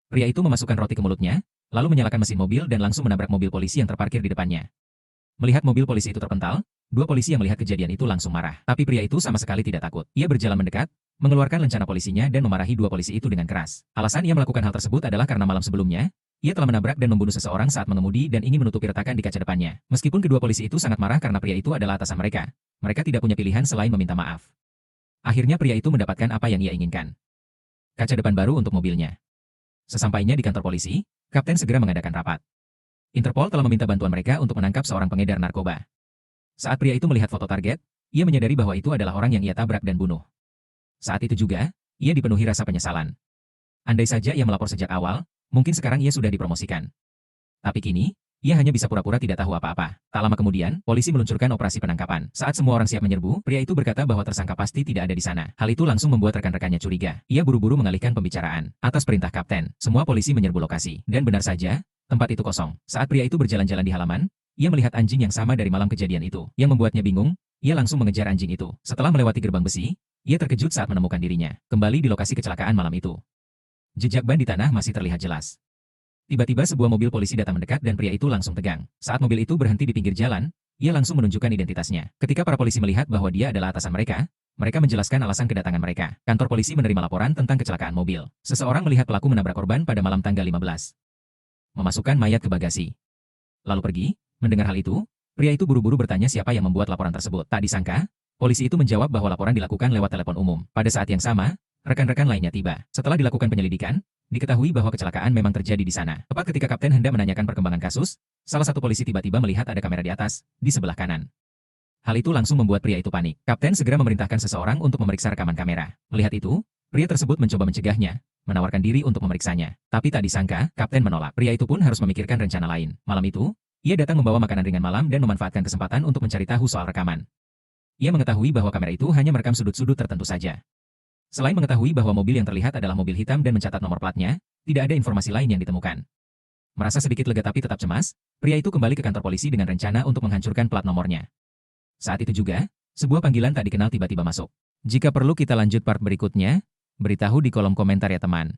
Pria itu memasukkan roti ke mulutnya, lalu menyalakan mesin mobil dan langsung menabrak mobil polisi yang terparkir di depannya. Melihat mobil polisi itu terpental, dua polisi yang melihat kejadian itu langsung marah. Tapi pria itu sama sekali tidak takut. Ia berjalan mendekat, mengeluarkan lencana polisinya dan memarahi dua polisi itu dengan keras. Alasan ia melakukan hal tersebut adalah karena malam sebelumnya, ia telah menabrak dan membunuh seseorang saat mengemudi dan ingin menutupi retakan di kaca depannya. Meskipun kedua polisi itu sangat marah karena pria itu adalah atasan mereka, mereka tidak punya pilihan selain meminta maaf. Akhirnya pria itu mendapatkan apa yang ia inginkan. Kaca depan baru untuk mobilnya. Sesampainya di kantor polisi, Kapten segera mengadakan rapat. Interpol telah meminta bantuan mereka untuk menangkap seorang pengedar narkoba. Saat pria itu melihat foto target, ia menyadari bahwa itu adalah orang yang ia tabrak dan bunuh. Saat itu juga, ia dipenuhi rasa penyesalan. Andai saja ia melapor sejak awal, mungkin sekarang ia sudah dipromosikan. Tapi kini, ia hanya bisa pura-pura tidak tahu apa-apa. Tak lama kemudian, polisi meluncurkan operasi penangkapan. Saat semua orang siap menyerbu, pria itu berkata bahwa tersangka pasti tidak ada di sana. Hal itu langsung membuat rekan-rekannya curiga. Ia buru-buru mengalihkan pembicaraan. Atas perintah kapten, semua polisi menyerbu lokasi. Dan benar saja, tempat itu kosong. Saat pria itu berjalan-jalan di halaman, ia melihat anjing yang sama dari malam kejadian itu. Yang membuatnya bingung, ia langsung mengejar anjing itu. Setelah melewati gerbang besi, ia terkejut saat menemukan dirinya kembali di lokasi kecelakaan malam itu. Jejak ban di tanah masih terlihat jelas. Tiba-tiba sebuah mobil polisi datang mendekat dan pria itu langsung tegang. Saat mobil itu berhenti di pinggir jalan, ia langsung menunjukkan identitasnya. Ketika para polisi melihat bahwa dia adalah atasan mereka, mereka menjelaskan alasan kedatangan mereka. Kantor polisi menerima laporan tentang kecelakaan mobil. Seseorang melihat pelaku menabrak korban pada malam tanggal 15. Memasukkan mayat ke bagasi. Lalu pergi. Mendengar hal itu, pria itu buru-buru bertanya siapa yang membuat laporan tersebut. Tak disangka, polisi itu menjawab bahwa laporan dilakukan lewat telepon umum. Pada saat yang sama, rekan-rekan lainnya tiba. Setelah dilakukan penyelidikan, diketahui bahwa kecelakaan memang terjadi di sana. Tepat ketika kapten hendak menanyakan perkembangan kasus, salah satu polisi tiba-tiba melihat ada kamera di atas, di sebelah kanan. Hal itu langsung membuat pria itu panik. Kapten segera memerintahkan seseorang untuk memeriksa rekaman kamera. Melihat itu, pria tersebut mencoba mencegahnya, menawarkan diri untuk memeriksanya. Tapi tak disangka, kapten menolak. Pria itu pun harus memikirkan rencana lain. Malam itu, ia datang membawa makanan ringan malam dan memanfaatkan kesempatan untuk mencari tahu soal rekaman. Ia mengetahui bahwa kamera itu hanya merekam sudut-sudut tertentu saja. Selain mengetahui bahwa mobil yang terlihat adalah mobil hitam dan mencatat nomor platnya, tidak ada informasi lain yang ditemukan. Merasa sedikit lega tapi tetap cemas, pria itu kembali ke kantor polisi dengan rencana untuk menghancurkan plat nomornya. Saat itu juga, sebuah panggilan tak dikenal tiba-tiba masuk. Jika perlu kita lanjut part berikutnya, beritahu di kolom komentar ya teman.